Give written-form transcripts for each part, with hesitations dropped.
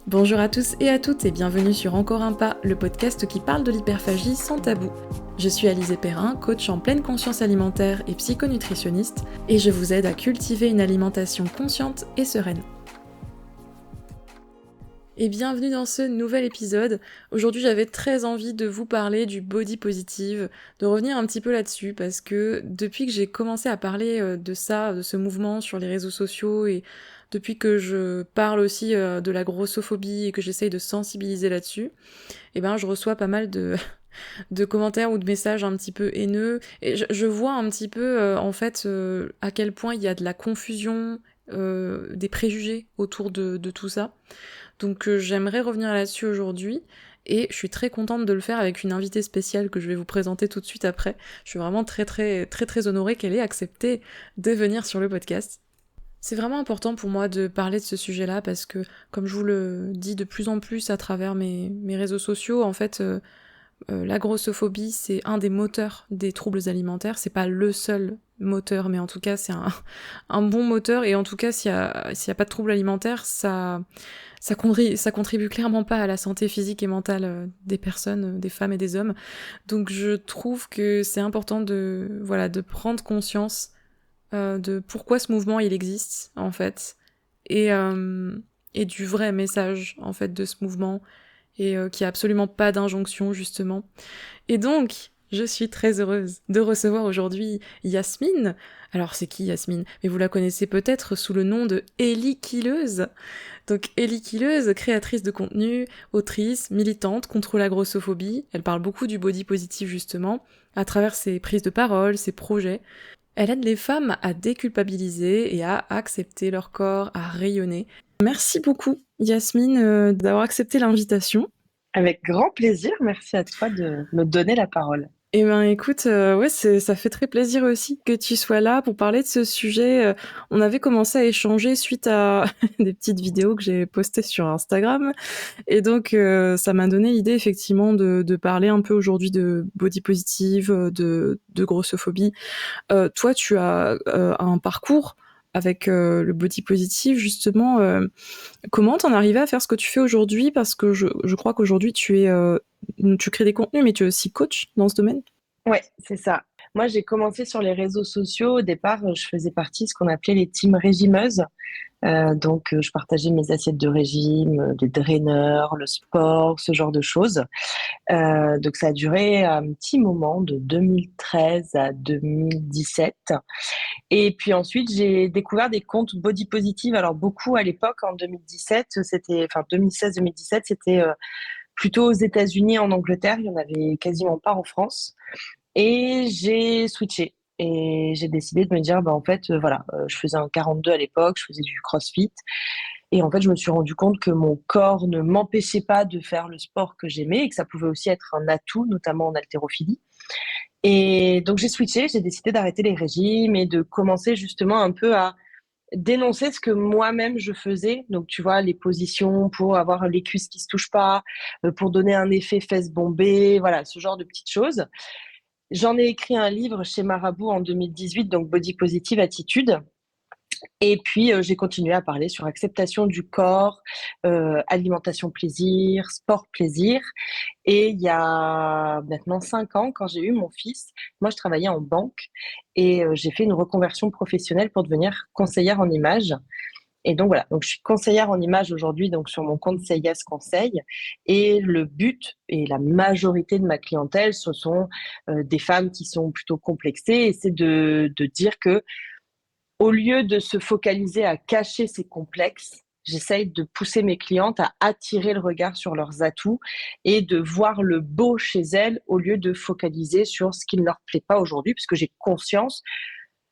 Bonjour à tous et à toutes et bienvenue sur Encore un pas, le podcast qui parle de l'hyperphagie sans tabou. Je suis Alizée Perrin, coach en pleine conscience alimentaire et psychonutritionniste, et je vous aide à cultiver une alimentation consciente et sereine. Et bienvenue dans ce nouvel épisode. Aujourd'hui j'avais très envie de vous parler du body positive, de revenir un petit peu là-dessus, parce que depuis que j'ai commencé à parler de ça, de ce mouvement sur les réseaux sociaux, et depuis que je parle aussi de la grossophobie et que j'essaye de sensibiliser là-dessus, et ben je reçois pas mal de commentaires ou de messages un petit peu haineux, et je vois un petit peu en fait à quel point il y a de la confusion, des préjugés autour de tout ça. Donc j'aimerais revenir là-dessus aujourd'hui et je suis très contente de le faire avec une invitée spéciale que je vais vous présenter tout de suite après. Je suis vraiment très honorée qu'elle ait accepté de venir sur le podcast. C'est vraiment important pour moi de parler de ce sujet-là parce que, comme je vous le dis de plus en plus à travers mes réseaux sociaux, en fait, la grossophobie, c'est un des moteurs des troubles alimentaires. C'est pas le seul moteur, mais en tout cas, c'est un bon moteur. Et en tout cas, s'il y a pas de troubles alimentaires, ça contribue clairement pas à la santé physique et mentale des personnes, des femmes et des hommes. Donc je trouve que c'est important de prendre conscience de pourquoi ce mouvement il existe en fait et, euh, et du vrai message en fait de ce mouvement et qui a absolument pas d'injonction justement. Et donc, je suis très heureuse de recevoir aujourd'hui Yasmine. Alors, c'est qui Yasmine? Mais vous la connaissez peut-être sous le nom de Ellie Killeuse. Donc, Ellie Killeuse, créatrice de contenu, autrice, militante contre la grossophobie. Elle parle beaucoup du body positive justement, à travers ses prises de parole, ses projets. Elle aide les femmes à déculpabiliser et à accepter leur corps, à rayonner. Merci beaucoup, Yasmine, d'avoir accepté l'invitation. Avec grand plaisir, merci à toi de me donner la parole. Eh ben écoute, ouais, ça fait très plaisir aussi que tu sois là pour parler de ce sujet. On avait commencé à échanger suite à des petites vidéos que j'ai postées sur Instagram. Et donc, ça m'a donné l'idée effectivement de parler un peu aujourd'hui de body positive, de grossophobie. Toi, tu as un parcours avec le body positive, justement. Comment t'en es arrivé à faire ce que tu fais aujourd'hui? Parce que je crois qu'aujourd'hui, tu crées des contenus, mais tu es aussi coach dans ce domaine. Ouais, c'est ça. Moi, j'ai commencé sur les réseaux sociaux. Au départ, je faisais partie de ce qu'on appelait les teams régimeuses. Je partageais mes assiettes de régime, les draineurs, le sport, ce genre de choses. Donc, ça a duré un petit moment, de 2013 à 2017. Et puis ensuite, j'ai découvert des comptes body positive. Alors, beaucoup à l'époque, en 2017, enfin 2016-2017, c'était plutôt aux États-Unis, en Angleterre. Il y en avait quasiment pas en France. Et j'ai switché. Et j'ai décidé de me dire, bah, en fait, voilà, je faisais un 42 à l'époque, je faisais du CrossFit. Et en fait, je me suis rendu compte que mon corps ne m'empêchait pas de faire le sport que j'aimais et que ça pouvait aussi être un atout, notamment en haltérophilie. Et donc, j'ai switché, j'ai décidé d'arrêter les régimes et de commencer justement un peu à dénoncer ce que moi-même je faisais. Donc, tu vois, les positions pour avoir les cuisses qui se touchent pas, pour donner un effet fesses bombées, voilà, ce genre de petites choses. J'en ai écrit un livre chez Marabout en 2018, donc Body Positive Attitude. Et puis, j'ai continué à parler sur acceptation du corps, alimentation plaisir, sport plaisir. Et il y a maintenant 5 ans, quand j'ai eu mon fils, moi, je travaillais en banque et j'ai fait une reconversion professionnelle pour devenir conseillère en image. Et donc voilà, donc je suis conseillère en image aujourd'hui, donc sur mon compte Seyas Conseil. Et le but et la majorité de ma clientèle, ce sont des femmes qui sont plutôt complexées. Et c'est de dire que au lieu de se focaliser à cacher ces complexes, j'essaye de pousser mes clientes à attirer le regard sur leurs atouts et de voir le beau chez elles au lieu de focaliser sur ce qui ne leur plaît pas aujourd'hui, puisque j'ai conscience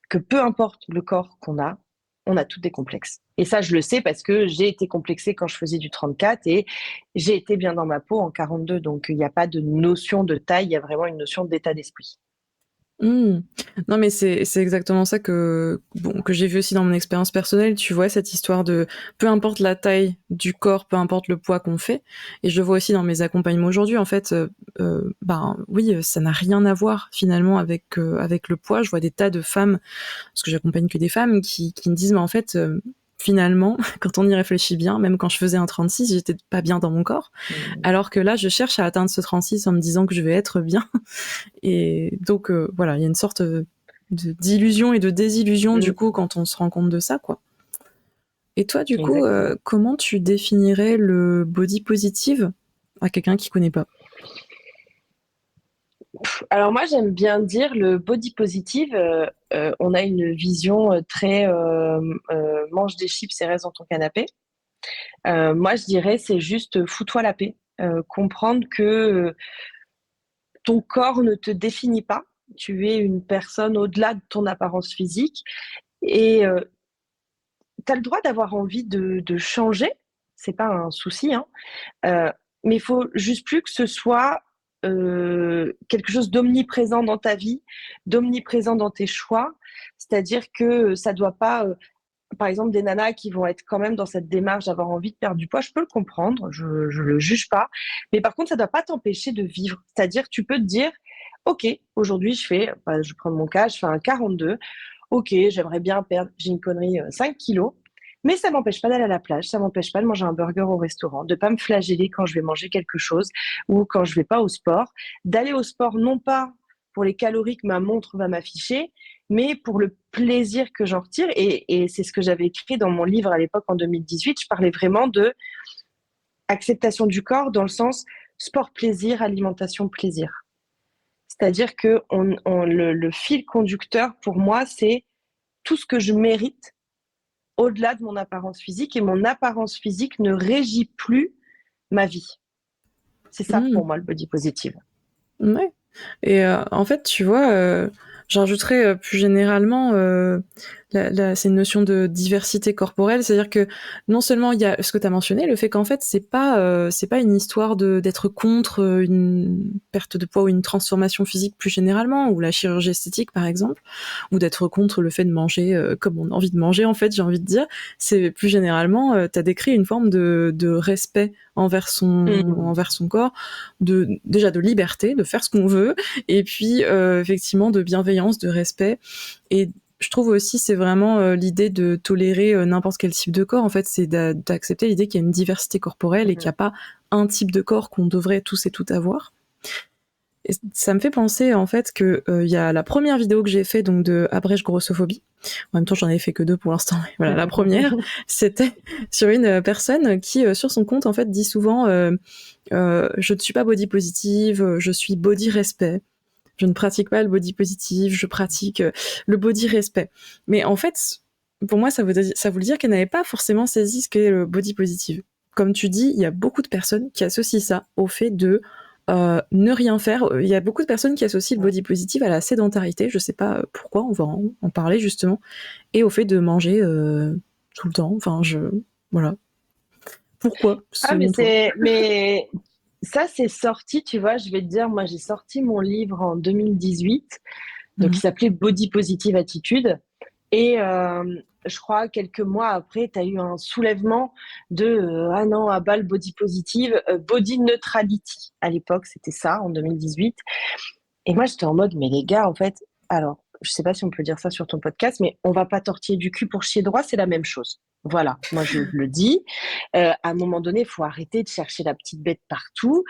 que peu importe le corps qu'on a, on a toutes des complexes. Et ça, je le sais parce que j'ai été complexée quand je faisais du 34 et j'ai été bien dans ma peau en 42. Donc, il n'y a pas de notion de taille, il y a vraiment une notion d'état d'esprit. Mmh. Non, mais c'est exactement ça que j'ai vu aussi dans mon expérience personnelle. Tu vois, cette histoire de peu importe la taille du corps, peu importe le poids qu'on fait. Et je le vois aussi dans mes accompagnements aujourd'hui. En fait, ben oui, ça n'a rien à voir finalement avec le poids. Je vois des tas de femmes, parce que j'accompagne que des femmes, qui me disent, mais en fait, finalement, quand on y réfléchit bien, même quand je faisais un 36, j'étais pas bien dans mon corps. Alors que là, je cherche à atteindre ce 36 en me disant que je vais être bien. Et donc, voilà, il y a une sorte d'illusion et de désillusion, du coup, quand on se rend compte de ça, quoi. Et toi, du coup, comment tu définirais le body positive à quelqu'un qui connaît pas? Alors moi, j'aime bien dire le body positive. On a une vision très mange des chips et reste dans ton canapé. Moi, je dirais c'est juste fous-toi la paix. Comprendre que ton corps ne te définit pas. Tu es une personne au-delà de ton apparence physique et tu as le droit d'avoir envie de changer. C'est pas un souci, hein. Mais il faut juste plus que ce soit quelque chose d'omniprésent dans ta vie, d'omniprésent dans tes choix. C'est-à-dire que ça doit pas, par exemple, des nanas qui vont être quand même dans cette démarche d'avoir envie de perdre du poids, je peux le comprendre, je le juge pas. Mais par contre, ça doit pas t'empêcher de vivre. C'est-à-dire, tu peux te dire, OK, aujourd'hui, je prends mon cas, je fais un 42. OK, j'aimerais bien perdre, j'ai une connerie, 5 kilos. Mais ça m'empêche pas d'aller à la plage, ça m'empêche pas de manger un burger au restaurant, de pas me flageller quand je vais manger quelque chose ou quand je vais pas au sport. D'aller au sport, non pas pour les calories que ma montre va m'afficher, mais pour le plaisir que j'en retire. Et c'est ce que j'avais écrit dans mon livre à l'époque en 2018. Je parlais vraiment de acceptation du corps dans le sens sport plaisir, alimentation plaisir. C'est-à-dire que le fil conducteur pour moi, c'est tout ce que je mérite au-delà de mon apparence physique et mon apparence physique ne régit plus ma vie. C'est ça pour moi le body positive. Ouais. Et en fait, tu vois, j'en rajouterais plus généralement c'est une notion de diversité corporelle, c'est-à-dire que non seulement il y a ce que tu as mentionné, le fait qu'en fait c'est pas une histoire d'être contre une perte de poids ou une transformation physique plus généralement, ou la chirurgie esthétique par exemple, ou d'être contre le fait de manger comme on a envie de manger, en fait, j'ai envie de dire. C'est plus généralement, tu as décrit une forme de respect envers son corps, déjà de liberté, de faire ce qu'on veut, et puis effectivement de bienveillance, de respect. Et je trouve aussi c'est vraiment l'idée de tolérer n'importe quel type de corps. En fait, c'est d'accepter l'idée qu'il y a une diversité corporelle et qu'il n'y a pas un type de corps qu'on devrait tous et toutes avoir. Et ça me fait penser en fait que y a la première vidéo que j'ai fait, donc de Abrège grossophobie. En même temps, j'en ai fait que 2 pour l'instant. Voilà, la première, c'était sur une personne qui sur son compte en fait dit souvent je ne suis pas body positive, je suis body respect. Je ne pratique pas le body positive, je pratique le body respect. Mais en fait, pour moi, ça voulait dire qu'elle n'avait pas forcément saisi ce qu'est le body positive. Comme tu dis, il y a beaucoup de personnes qui associent ça au fait de ne rien faire. Il y a beaucoup de personnes qui associent le body positive à la sédentarité. Je sais pas pourquoi, on va en parler justement. Et au fait de manger tout le temps. Enfin, voilà. Pourquoi, selon toi? Mais ça, c'est sorti, tu vois, je vais te dire, moi, j'ai sorti mon livre en 2018, donc il s'appelait Body Positive Attitude. Et je crois quelques mois après, tu as eu un soulèvement de ah non, à bas le body positive, body neutrality. À l'époque, c'était ça, en 2018. Et moi, j'étais en mode, mais les gars, en fait, alors, je sais pas si on peut dire ça sur ton podcast, mais on va pas tortiller du cul pour chier droit, c'est la même chose. Voilà, moi je le dis. À un moment donné, il faut arrêter de chercher la petite bête partout.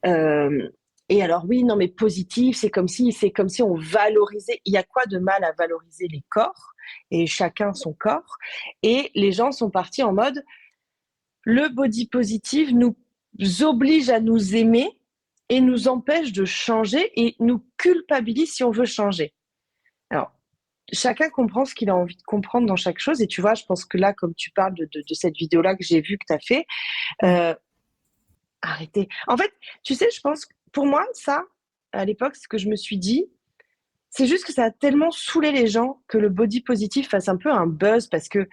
Et alors oui, non mais positif, c'est comme si on valorisait. Il y a quoi de mal à valoriser les corps et chacun son corps. Et les gens sont partis en mode le body positive nous oblige à nous aimer et nous empêche de changer et nous culpabilise si on veut changer. Alors, chacun comprend ce qu'il a envie de comprendre dans chaque chose. Et tu vois, je pense que là, comme tu parles de cette vidéo-là que j'ai vue que tu as fait, arrêtez. En fait, tu sais, je pense que pour moi, ça, à l'époque, ce que je me suis dit, c'est juste que ça a tellement saoulé les gens que le body positif fasse un peu un buzz parce que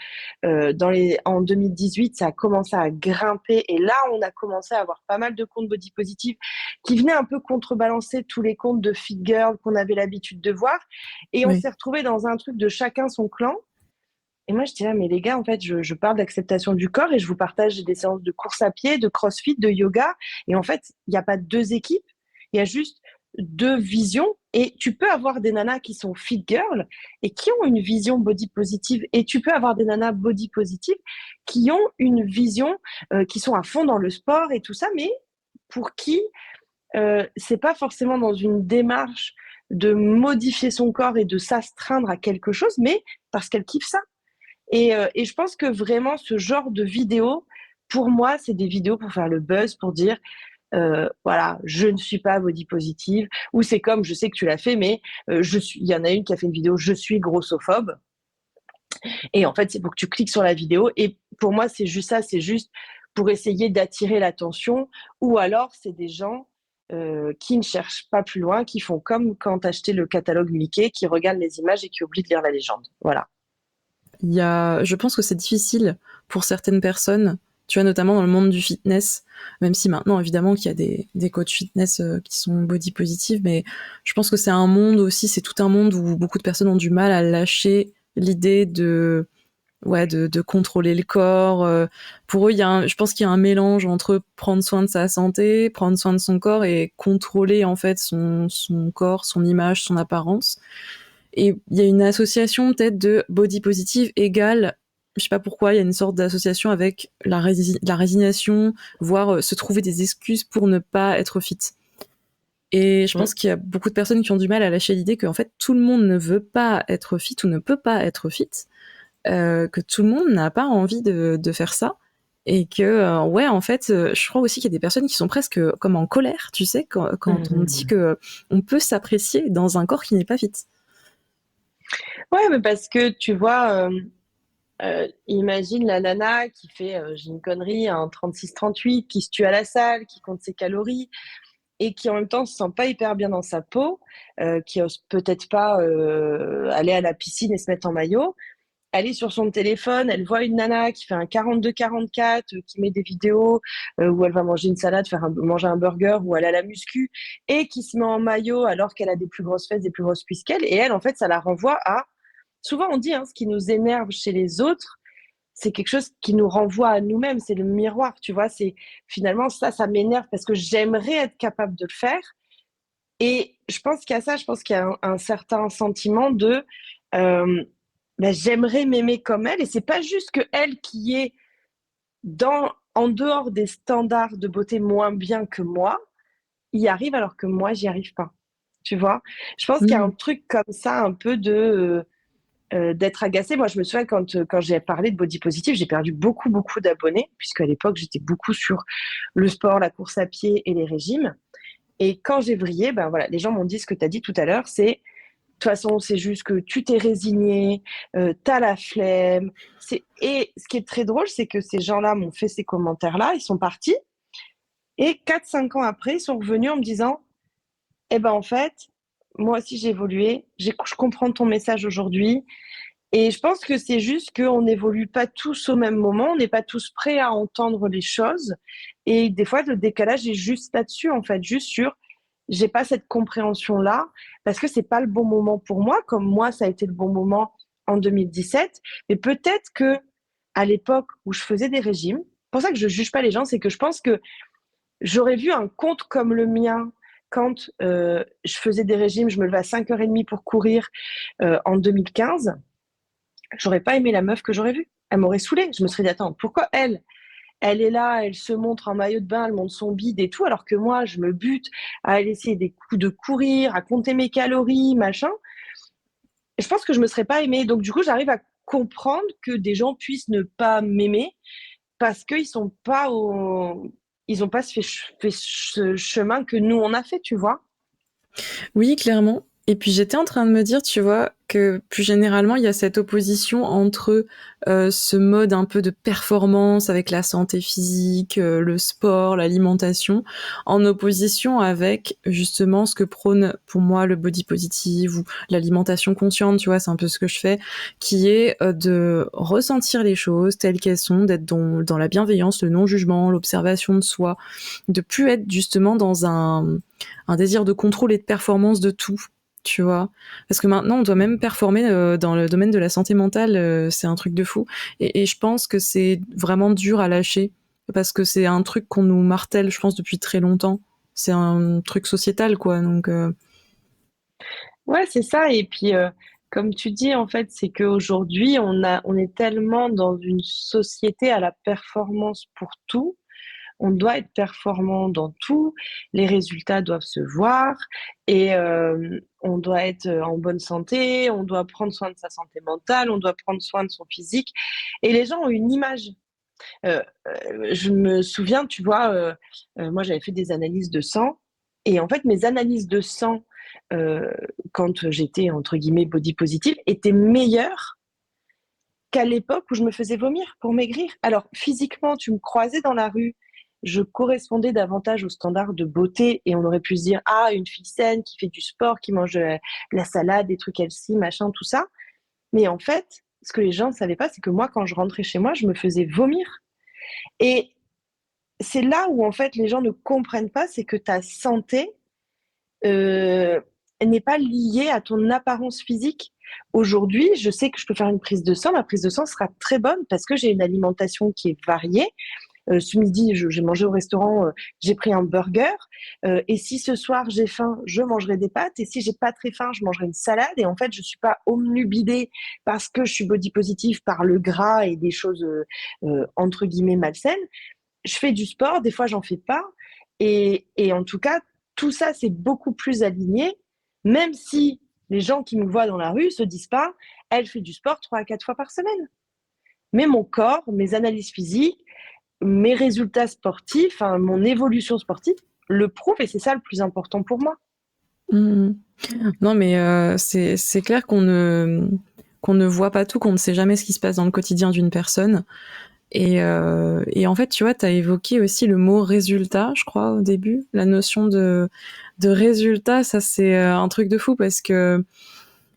en 2018, ça a commencé à grimper et là, on a commencé à avoir pas mal de comptes body positifs qui venaient un peu contrebalancer tous les comptes de fit girl qu'on avait l'habitude de voir et on s'est retrouvés dans un truc de chacun son clan. Et moi, je dis, mais les gars, en fait, je parle d'acceptation du corps et je vous partage des séances de course à pied, de crossfit, de yoga. Et en fait, il n'y a pas deux équipes. Il y a juste deux visions. Et tu peux avoir des nanas qui sont fit girl et qui ont une vision body positive. Et tu peux avoir des nanas body positive qui ont une vision, qui sont à fond dans le sport et tout ça, mais pour qui c'est pas forcément dans une démarche de modifier son corps et de s'astreindre à quelque chose, mais parce qu'elle kiffe ça. Et je pense que vraiment, ce genre de vidéos, pour moi, c'est des vidéos pour faire le buzz, pour dire, voilà, je ne suis pas body positive, ou c'est comme, je sais que tu l'as fait, mais il y en a une qui a fait une vidéo, je suis grossophobe. Et en fait, c'est pour que tu cliques sur la vidéo. Et pour moi, c'est juste ça, c'est juste pour essayer d'attirer l'attention. Ou alors, c'est des gens qui ne cherchent pas plus loin, qui font comme quand tu achetais le catalogue Mickey, qui regardent les images et qui oublient de lire la légende. Voilà. Je pense que c'est difficile pour certaines personnes, tu vois, notamment dans le monde du fitness, même si maintenant, évidemment, qu'il y a des coachs fitness qui sont body positive, mais je pense que c'est un monde aussi, c'est tout un monde où beaucoup de personnes ont du mal à lâcher l'idée de contrôler le corps. Pour eux, je pense qu'il y a un mélange entre prendre soin de sa santé, prendre soin de son corps et contrôler, en fait, son corps, son image, son apparence. Et il y a une association peut-être de body positive égale, je sais pas pourquoi, il y a une sorte d'association avec la résignation, voire se trouver des excuses pour ne pas être fit. Et je pense qu'il y a beaucoup de personnes qui ont du mal à lâcher l'idée qu'en fait tout le monde ne veut pas être fit ou ne peut pas être fit, que tout le monde n'a pas envie de faire ça. Et que, ouais, en fait, je crois aussi qu'il y a des personnes qui sont presque comme en colère, tu sais, quand on dit que on peut s'apprécier dans un corps qui n'est pas fit. Ouais, mais parce que tu vois, imagine la nana qui fait, j'ai une connerie, un 36-38, qui se tue à la salle, qui compte ses calories et qui en même temps se sent pas hyper bien dans sa peau, qui ose peut-être pas aller à la piscine et se mettre en maillot. Elle est sur son téléphone, elle voit une nana qui fait un 42-44, qui met des vidéos où elle va manger une salade, manger un burger, ou elle a la muscu, et qui se met en maillot alors qu'elle a des plus grosses fesses, des plus grosses cuisses qu'elle. Et elle, en fait, ça la renvoie à... Souvent, on dit, hein, ce qui nous énerve chez les autres, c'est quelque chose qui nous renvoie à nous-mêmes, c'est le miroir, tu vois. C'est finalement ça m'énerve parce que j'aimerais être capable de le faire. Et je pense qu'il y a ça, je pense qu'il y a un certain sentiment de euh, ben, j'aimerais m'aimer comme elle. Et c'est pas juste que elle qui est en dehors des standards de beauté moins bien que moi, y arrive alors que moi, j'y arrive pas. Tu vois? Je pense qu'il y a un Mmh. truc comme ça, un peu d'être agacée. Moi, je me souviens quand j'ai parlé de body positive, j'ai perdu beaucoup, beaucoup d'abonnés, puisque à l'époque, j'étais beaucoup sur le sport, la course à pied et les régimes. Et quand j'ai vrillé, ben voilà, les gens m'ont dit ce que tu as dit tout à l'heure, c'est de toute façon, c'est juste que tu t'es résigné, t'as la flemme. Et ce qui est très drôle, c'est que ces gens-là m'ont fait ces commentaires-là, ils sont partis. Et 4-5 ans après, ils sont revenus en me disant, eh ben en fait, moi aussi j'ai évolué, je comprends ton message aujourd'hui. Et je pense que c'est juste qu'on n'évolue pas tous au même moment, on n'est pas tous prêts à entendre les choses. Et des fois, le décalage est juste là-dessus, en fait, juste sur j'ai pas cette compréhension-là parce que c'est pas le bon moment pour moi, comme moi, ça a été le bon moment en 2017. Mais peut-être que à l'époque où je faisais des régimes, c'est pour ça que je juge pas les gens, c'est que je pense que j'aurais vu un compte comme le mien quand je faisais des régimes, je me levais à 5h30 pour courir en 2015. J'aurais pas aimé la meuf que j'aurais vue. Elle m'aurait saoulée. Je me serais dit, attends, pourquoi elle est là, elle se montre en maillot de bain, elle montre son bide et tout, alors que moi, je me bute à aller essayer des coups de courir, à compter mes calories, machin. Je pense que je me serais pas aimée. Donc, du coup, j'arrive à comprendre que des gens puissent ne pas m'aimer parce qu'ils sont pas ils ont pas fait ce chemin que nous, on a fait, tu vois. Oui, clairement. Et puis j'étais en train de me dire, tu vois, que plus généralement, il y a cette opposition entre ce mode un peu de performance avec la santé physique, le sport, l'alimentation, en opposition avec justement ce que prône pour moi le body positive ou l'alimentation consciente, tu vois, c'est un peu ce que je fais, qui est de ressentir les choses telles qu'elles sont, d'être dans la bienveillance, le non-jugement, l'observation de soi, de plus être justement dans un désir de contrôle et de performance de tout, tu vois. Parce que maintenant, on doit même performer dans le domaine de la santé mentale, c'est un truc de fou. Et je pense que c'est vraiment dur à lâcher, parce que c'est un truc qu'on nous martèle, je pense, depuis très longtemps. c'est un truc sociétal, quoi. Donc, Ouais, c'est ça. Et puis, comme tu dis, en fait, c'est qu'aujourd'hui, on est tellement dans une société à la performance pour tout. On doit être performant dans tout. Les résultats doivent se voir et on doit être en bonne santé. On doit prendre soin de sa santé mentale. On doit prendre soin de son physique. Et les gens ont une image. Je me souviens, tu vois, moi, j'avais fait des analyses de sang et en fait, mes analyses de sang, heu, quand j'étais entre guillemets «body positive» étaient meilleures qu'à l'époque où je me faisais vomir pour maigrir. Alors physiquement, tu me croisais dans la rue, je correspondais davantage aux standards de beauté et on aurait pu se dire: «Ah, une fille saine qui fait du sport, qui mange de la salade, des trucs healthy, machin, tout ça». Mais en fait, ce que les gens ne savaient pas, c'est que moi, quand je rentrais chez moi, je me faisais vomir et c'est là où en fait les gens ne comprennent pas, c'est que ta santé, heu, n'est pas liée à ton apparence physique. Aujourd'hui, je sais que je peux faire une prise de sang, ma prise de sang sera très bonne parce que j'ai une alimentation qui est variée. Ce midi, j'ai mangé au restaurant, j'ai pris un burger, et si ce soir j'ai faim, je mangerai des pâtes et si j'ai pas très faim, je mangerai une salade et en fait, je suis pas obnubilée parce que je suis body positive par le gras et des choses, entre guillemets «malsaines». Je fais du sport, des fois j'en fais pas et en tout cas, tout ça, c'est beaucoup plus aligné, même si les gens qui me voient dans la rue se disent pas: «Elle fait du sport 3 à 4 fois par semaine». Mais mon corps, mes analyses physiques, mes résultats sportifs, enfin mon évolution sportive le prouvent et c'est ça le plus important pour moi. mmh. Non, mais c'est clair qu'on ne voit pas tout, qu'on ne sait jamais ce qui se passe dans le quotidien d'une personne. Et en fait, tu vois, tu as évoqué aussi le mot résultat, je crois, au début. La notion de résultat, ça, c'est un truc de fou parce que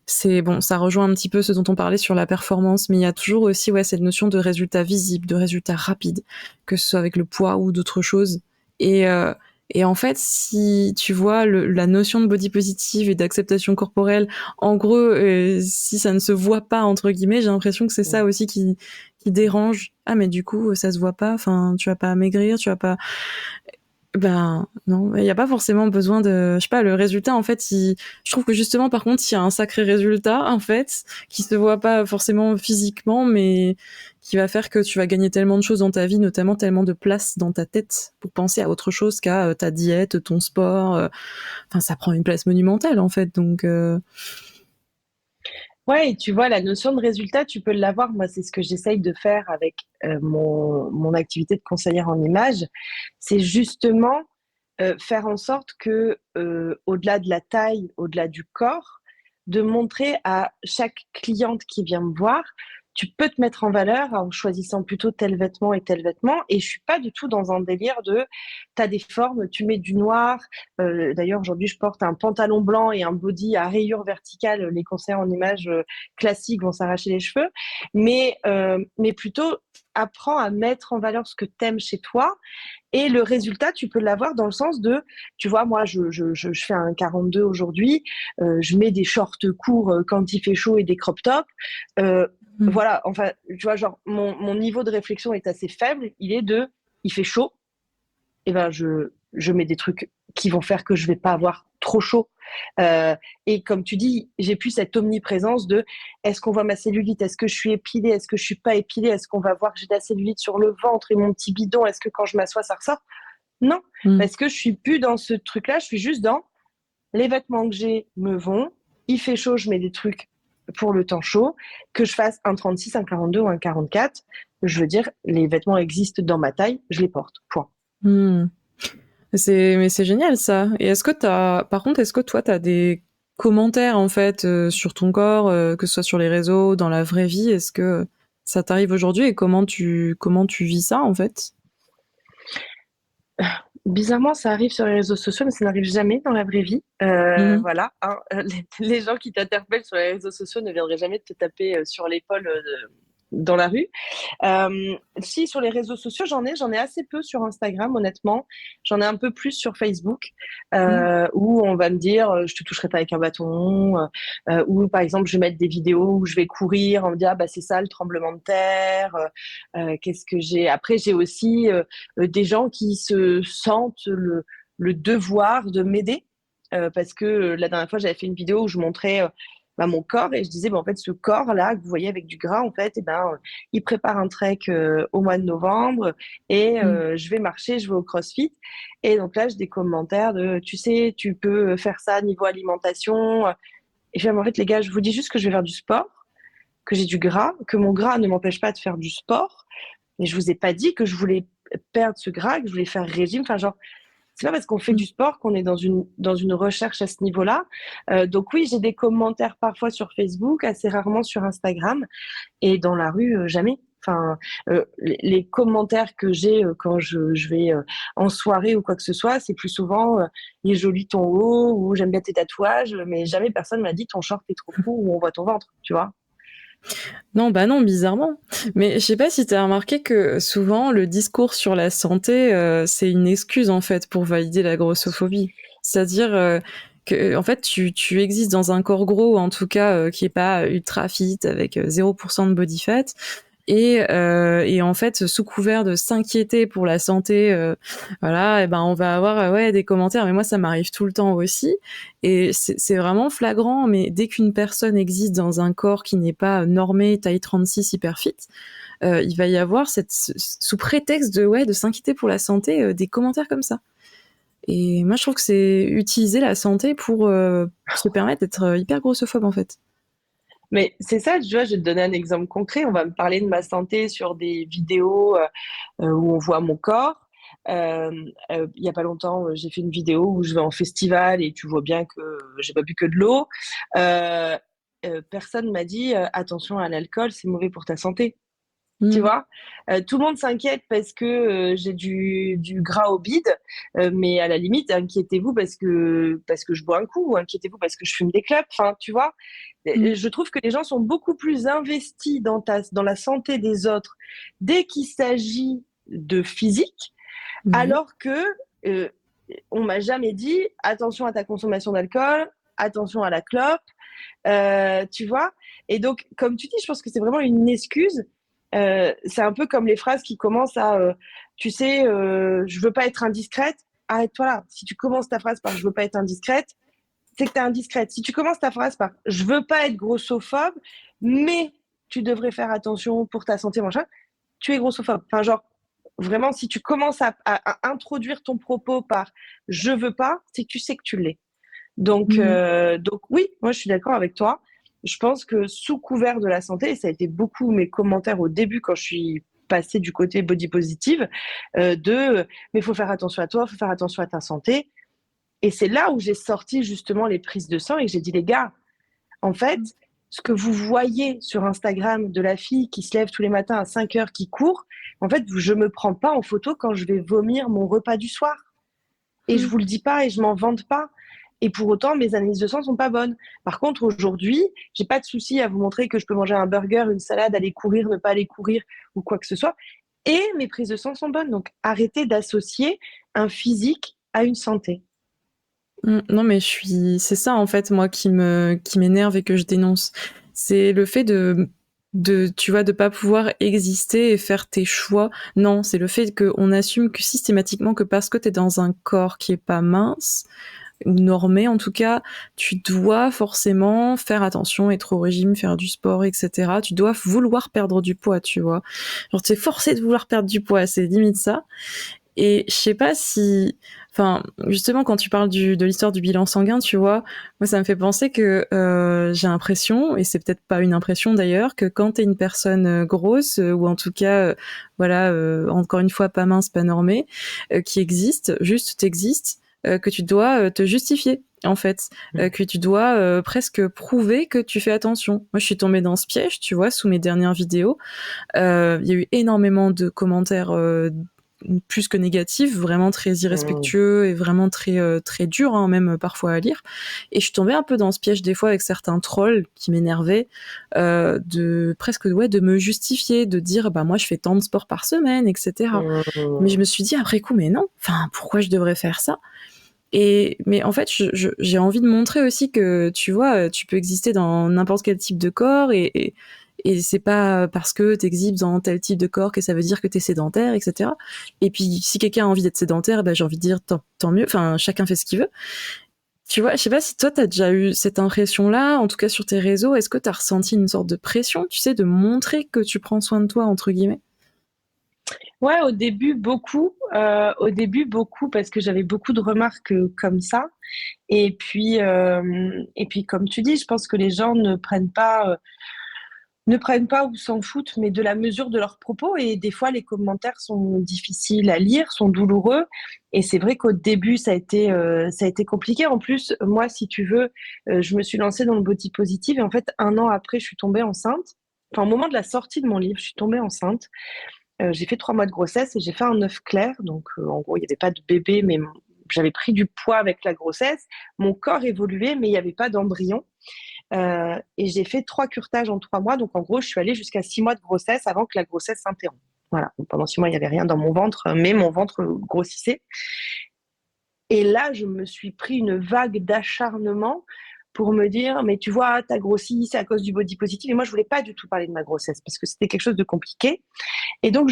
c'est bon, ça rejoint un petit peu ce dont on parlait sur la performance, mais il y a toujours aussi ouais, cette notion de résultat visible, de résultat rapide, que ce soit avec le poids ou d'autres choses. Et, euh, et en fait, si tu vois la notion de body positive et d'acceptation corporelle, en gros, si ça ne se voit pas, entre guillemets, j'ai l'impression que c'est ça Mmh. aussi qui dérange. Ah, mais du coup, ça se voit pas, enfin, tu vas pas maigrir, tu vas pas. Ben non, il n'y a pas forcément besoin de, je sais pas, le résultat en fait, je trouve que justement par contre il y a un sacré résultat en fait qui se voit pas forcément physiquement, mais qui va faire que tu vas gagner tellement de choses dans ta vie, notamment tellement de place dans ta tête pour penser à autre chose qu'à ta diète, ton sport. Enfin, ça prend une place monumentale en fait, donc. Ouais et tu vois la notion de résultat, tu peux l'avoir. Moi, c'est ce que j'essaye de faire avec, mon activité de conseillère en images. C'est justement, faire en sorte que, au-delà de la taille, au-delà du corps, de montrer à chaque cliente qui vient me voir, tu peux te mettre en valeur en choisissant plutôt tel vêtement et tel vêtement. Et je suis pas du tout dans un délire de, tu as des formes, tu mets du noir. D'ailleurs, aujourd'hui, je porte un pantalon blanc et un body à rayures verticales. Les conseillers en images classiques vont s'arracher les cheveux. Mais plutôt, apprends à mettre en valeur ce que tu aimes chez toi et le résultat, tu peux l'avoir dans le sens de, tu vois, moi, je fais un 42 aujourd'hui, je mets des shorts courts quand il fait chaud et des crop tops. Euh, Mm. voilà, enfin, tu vois, genre, mon niveau de réflexion est assez faible. Il est de, il fait chaud, et ben je mets des trucs qui vont faire que je vais pas avoir trop chaud. Et comme tu dis, j'ai plus cette omniprésence de est-ce qu'on voit ma cellulite, est-ce que je suis épilée, est-ce que je suis pas épilée, est-ce qu'on va voir que j'ai de la cellulite sur le ventre et mon petit bidon, est-ce que quand je m'assois ça ressort? Non, Mm. parce que je suis plus dans ce truc-là, je suis juste dans les vêtements que j'ai me vont, il fait chaud, je mets des trucs pour le temps chaud, que je fasse un 36, un 42 ou un 44, je veux dire, les vêtements existent dans ma taille, je les porte, point. Mm. Mais c'est génial ça. Et par contre, est-ce que toi, t'as des commentaires en fait sur ton corps, que ce soit sur les réseaux, dans la vraie vie, est-ce que ça t'arrive aujourd'hui et comment tu vis ça en fait? Bizarrement, ça arrive sur les réseaux sociaux, mais ça n'arrive jamais dans la vraie vie. Mhm. Voilà, hein, les gens qui t'interpellent sur les réseaux sociaux ne viendraient jamais te taper sur l'épaule dans la rue. Si sur les réseaux sociaux, j'en ai assez peu sur Instagram, honnêtement. J'en ai un peu plus sur Facebook, Mhm. où on va me dire je te toucherai pas avec un bâton, ou par exemple je vais mettre des vidéos où je vais courir, on me dit ah bah c'est ça le tremblement de terre. Qu'est-ce que j'ai? Après j'ai aussi des gens qui se sentent le devoir de m'aider parce que la dernière fois, j'avais fait une vidéo où je montrais mon corps et je disais, en fait, ce corps-là que vous voyez avec du gras, en fait, il prépare un trek au mois de novembre et Mmh. je vais marcher, je vais au CrossFit. Et donc là, j'ai des commentaires de, tu sais, tu peux faire ça niveau alimentation. Et je dis, en fait, les gars, je vous dis juste que je vais faire du sport, que j'ai du gras, que mon gras ne m'empêche pas de faire du sport. Mais je vous ai pas dit que je voulais perdre ce gras, que je voulais faire régime. Enfin, genre, c'est pas parce qu'on fait Mmh. du sport qu'on est dans une recherche à ce niveau-là. Donc oui, j'ai des commentaires parfois sur Facebook, assez rarement sur Instagram, et dans la rue, jamais. Enfin, les commentaires que j'ai quand je vais en soirée ou quoi que ce soit, c'est plus souvent il est joli ton haut ou j'aime bien tes tatouages, mais jamais personne m'a dit ton short est trop court ou on voit ton ventre, tu vois. Non, bah non, bizarrement. Mais je sais pas si t'as remarqué que souvent le discours sur la santé, c'est une excuse en fait pour valider la grossophobie. C'est-à-dire que en fait tu existes dans un corps gros, ou en tout cas qui est pas ultra fit avec 0% de body fat. Et en fait, sous couvert de s'inquiéter pour la santé, voilà, et ben on va avoir ouais des commentaires. Mais moi, ça m'arrive tout le temps aussi. Et c'est vraiment flagrant. Mais dès qu'une personne existe dans un corps qui n'est pas normé, taille 36, hyper fit, il va y avoir sous prétexte de s'inquiéter pour la santé, des commentaires comme ça. Et moi, je trouve que c'est utiliser la santé pour se permettre d'être hyper grossophobe en fait. Mais c'est ça, tu vois, je vais te donner un exemple concret. On va me parler de ma santé sur des vidéos où on voit mon corps. Il y a pas longtemps, j'ai fait une vidéo où je vais en festival et tu vois bien que j'ai pas bu que de l'eau. Euh, Personne m'a dit attention à l'alcool, c'est mauvais pour ta santé. Tu Mm. vois, tout le monde s'inquiète parce que j'ai du gras au bide, mais à la limite, inquiétez-vous parce que je bois un coup, ou inquiétez-vous parce que je fume des clopes. Enfin, tu vois, Mm. je trouve que les gens sont beaucoup plus investis dans la santé des autres dès qu'il s'agit de physique, Ouais. alors que euh, on m'a jamais dit attention à ta consommation d'alcool, attention à la clope, tu vois. Et donc, comme tu dis, je pense que c'est vraiment une excuse. C'est un peu comme les phrases qui commencent à, tu sais, je veux pas être indiscrète. Arrête-toi là. Si tu commences ta phrase par je veux pas être indiscrète, c'est que tu es indiscrète. Si tu commences ta phrase par je veux pas être grossophobe, mais tu devrais faire attention pour ta santé, machin, tu es grossophobe. Enfin, genre, vraiment, si tu commences à introduire ton propos par je veux pas, c'est que tu sais que tu l'es. Mm. Donc oui, moi je suis d'accord avec toi. Je pense que sous couvert de la santé, et ça a été beaucoup mes commentaires au début quand je suis passée du côté body positive, mais il faut faire attention à toi, il faut faire attention à ta santé. Et c'est là où j'ai sorti justement les prises de sang et que j'ai dit les gars, en fait, ce que vous voyez sur Instagram de la fille qui se lève tous les matins à 5 heures, qui court, en fait, je me prends pas en photo quand je vais vomir mon repas du soir. Et je Mm. vous le dis pas et je m'en vante pas. Et pour autant, mes analyses de sang sont pas bonnes. Par contre, aujourd'hui, j'ai pas de souci à vous montrer que je peux manger un burger, une salade, aller courir, ne pas aller courir ou quoi que ce soit. Et mes prises de sang sont bonnes. Donc, arrêtez d'associer un physique à une santé. Non, mais c'est ça en fait moi qui m'énerve et que je dénonce. C'est le fait tu vois, de pas pouvoir exister et faire tes choix. Non, c'est le fait qu'on assume que systématiquement que parce que t'es dans un corps qui est pas mince ou normé en tout cas, tu dois forcément faire attention, être au régime, faire du sport, etc. Tu dois vouloir perdre du poids, tu vois. Genre t'es forcé de vouloir perdre du poids, c'est limite ça. Et je sais pas si, enfin, justement, quand tu parles de l'histoire du bilan sanguin, tu vois, moi, ça me fait penser que j'ai l'impression, et c'est peut-être pas une impression d'ailleurs, que quand t'es une personne grosse, ou en tout cas, voilà, encore une fois, pas mince, pas normée, qui existe, juste t'existe, que tu dois te justifier, en fait, que tu dois presque prouver que tu fais attention. Moi, je suis tombée dans ce piège, tu vois, sous mes dernières vidéos. Il y a eu énormément de commentaires plus que négatif, vraiment très Mmh. irrespectueux et vraiment très dur, hein, même parfois à lire. Et je suis tombée un peu dans ce piège des fois avec certains trolls qui m'énervaient, de presque ouais de me justifier, de dire bah moi je fais tant de sport par semaine, etc. Mais je Mmh. me suis dit après coup mais non, enfin pourquoi je devrais faire ça? Et mais en fait j'ai envie de montrer aussi que tu vois tu peux exister dans n'importe quel type de corps et c'est pas parce que t'exhibes dans tel type de corps que ça veut dire que t'es sédentaire, etc. Et puis si quelqu'un a envie d'être sédentaire, j'ai envie de dire tant mieux, enfin chacun fait ce qu'il veut. Tu vois, je sais pas si toi t'as déjà eu cette impression-là, en tout cas sur tes réseaux, est-ce que t'as ressenti une sorte de pression, tu sais, de montrer que tu prends soin de toi, entre guillemets? Ouais, au début beaucoup parce que j'avais beaucoup de remarques comme ça. Et puis, comme tu dis, je pense que les gens ne prennent pas ou s'en foutent, mais de la mesure de leurs propos. Et des fois, les commentaires sont difficiles à lire, sont douloureux. Et c'est vrai qu'au début, ça a été compliqué. En plus, moi, si tu veux, je me suis lancée dans le body positive et en fait, un an après, je suis tombée enceinte. Enfin, au moment de la sortie de mon livre, je suis tombée enceinte. J'ai fait 3 mois de grossesse et j'ai fait un œuf clair. Donc, en gros, il n'y avait pas de bébé, mais j'avais pris du poids avec la grossesse. Mon corps évoluait, mais il n'y avait pas d'embryon. Et j'ai fait 3 curetages en 3 mois. Donc, en gros, je suis allée jusqu'à 6 mois de grossesse avant que la grossesse s'interrompe. Voilà. Donc, pendant 6 mois, il n'y avait rien dans mon ventre, mais mon ventre grossissait. Et là, je me suis pris une vague d'acharnement pour me dire, mais tu vois, t'as grossi, c'est à cause du body positive. Et moi, je voulais pas du tout parler de ma grossesse parce que c'était quelque chose de compliqué. Et donc,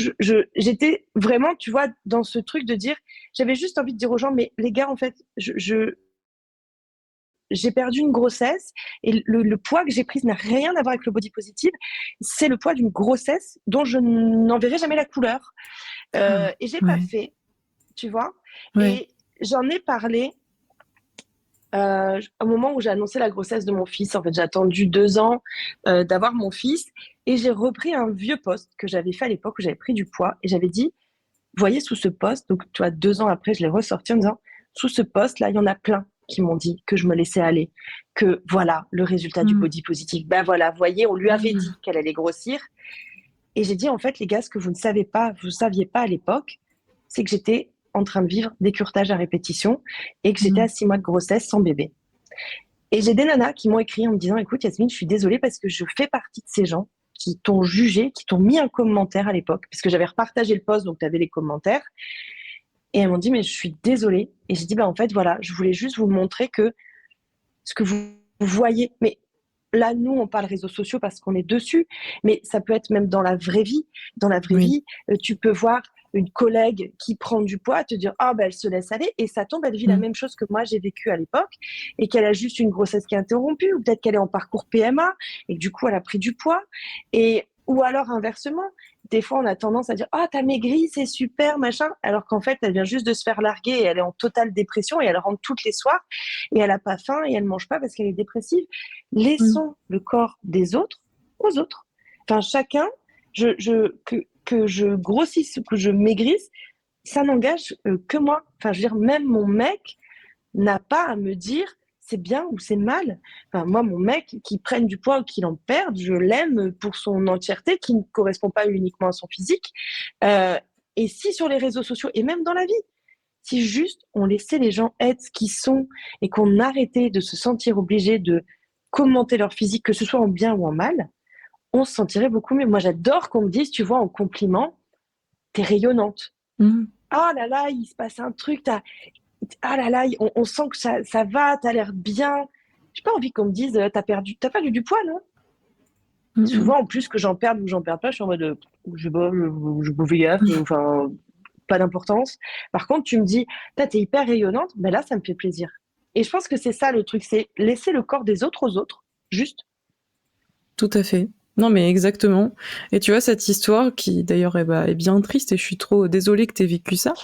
j'étais vraiment, tu vois, dans ce truc de dire, j'avais juste envie de dire aux gens, mais les gars, en fait, j'ai perdu une grossesse et le poids que j'ai pris n'a rien à voir avec le body positive. C'est le poids d'une grossesse dont je n'en verrai jamais la couleur. Ah, Et j'ai pas ouais, fait, tu vois. ouais. Et j'en ai parlé au moment où j'ai annoncé la grossesse de mon fils. En fait, j'ai attendu 2 ans d'avoir mon fils et j'ai repris un vieux post que j'avais fait à l'époque où j'avais pris du poids et j'avais dit, voyez sous ce post, donc tu vois, 2 ans après, je l'ai ressorti en disant, sous ce post-là, il y en a plein qui m'ont dit que je me laissais aller, que voilà, le résultat du Mmh. body positive, ben voilà, voyez, on lui avait Mmh. dit qu'elle allait grossir. Et j'ai dit, en fait, les gars, ce que vous ne savez pas, vous ne saviez pas à l'époque, c'est que j'étais en train de vivre des curetages à répétition et que j'étais Mmh. à 6 mois de grossesse sans bébé. Et j'ai des nanas qui m'ont écrit en me disant, écoute, Yasmine, je suis désolée parce que je fais partie de ces gens qui t'ont jugé, qui t'ont mis un commentaire à l'époque, parce que j'avais repartagé le post, donc tu avais les commentaires. Et elles m'ont dit, mais je suis désolée. Et j'ai dit, bah, en fait, voilà, je voulais juste vous montrer que ce que vous voyez, mais là, nous, on parle réseaux sociaux parce qu'on est dessus, mais ça peut être même dans la vraie vie. Dans la vraie Oui. vie, tu peux voir une collègue qui prend du poids, te dire, ah, ben, elle se laisse aller, et ça tombe, elle vit la Mmh. même chose que moi, j'ai vécu à l'époque, et qu'elle a juste une grossesse qui est interrompue, ou peut-être qu'elle est en parcours PMA, et que du coup, elle a pris du poids, ou alors inversement, des fois, on a tendance à dire, ah, t'as maigri, c'est super, machin, alors qu'en fait, elle vient juste de se faire larguer, et elle est en totale dépression, et elle rentre toutes les soirs, et elle n'a pas faim, et elle mange pas parce qu'elle est dépressive. Mmh. Laissons le corps des autres aux autres. Enfin, chacun, que je grossisse ou que je maigrisse, ça n'engage que moi. Enfin, je veux dire, même mon mec n'a pas à me dire c'est bien ou c'est mal. Enfin, moi, mon mec, qui prenne du poids ou qu'il en perde, je l'aime pour son entièreté, qui ne correspond pas uniquement à son physique. Euh, et si sur les réseaux sociaux, et même dans la vie, si juste on laissait les gens être ce qu'ils sont et qu'on arrêtait de se sentir obligé de commenter leur physique, que ce soit en bien ou en mal, on se sentirait beaucoup mieux. Moi, j'adore qu'on me dise, tu vois, en compliment, t'es rayonnante. Mmh. Ah là là, il se passe un truc, ah là là, on sent que ça va, t'as l'air bien. J'ai pas envie qu'on me dise, t'as perdu du poids, non? Mmh mh. Souvent, en plus, que j'en perde ou que j'en perds pas, je suis en mode, je sais pas, je bouffais gaffe, enfin, pas d'importance. Par contre, tu me dis, t'es hyper rayonnante, ben là, ça me fait plaisir. Et je pense que c'est ça le truc, c'est laisser le corps des autres aux autres, juste. Tout à fait. Non, mais exactement. Et tu vois, cette histoire qui d'ailleurs est bien triste et je suis trop désolée que t'aies vécu ça,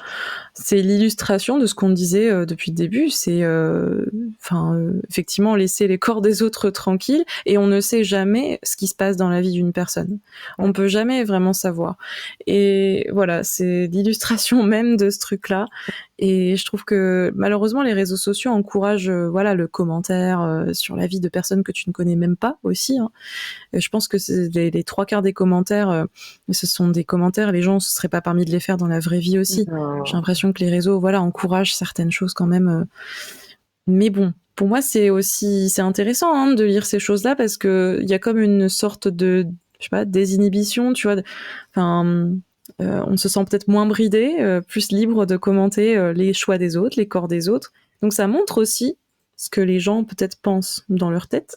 c'est l'illustration de ce qu'on disait depuis le début. C'est, effectivement, laisser les corps des autres tranquilles et on ne sait jamais ce qui se passe dans la vie d'une personne. On peut jamais vraiment savoir. Et voilà, c'est l'illustration même de ce truc-là. Et je trouve que malheureusement les réseaux sociaux encouragent voilà le commentaire sur la vie de personnes que tu ne connais même pas aussi. Hein. Je pense que c'est les 3 quarts des commentaires, ce sont des commentaires, les gens ne se seraient pas permis de les faire dans la vraie vie aussi. J'ai Non. l'impression que les réseaux voilà encouragent certaines choses quand même. Mais bon, pour moi c'est intéressant hein, de lire ces choses-là parce que il y a comme une sorte de je sais pas désinhibition, tu vois. Enfin on se sent peut-être moins bridé, plus libre de commenter les choix des autres, les corps des autres. Donc ça montre aussi ce que les gens peut-être pensent dans leur tête.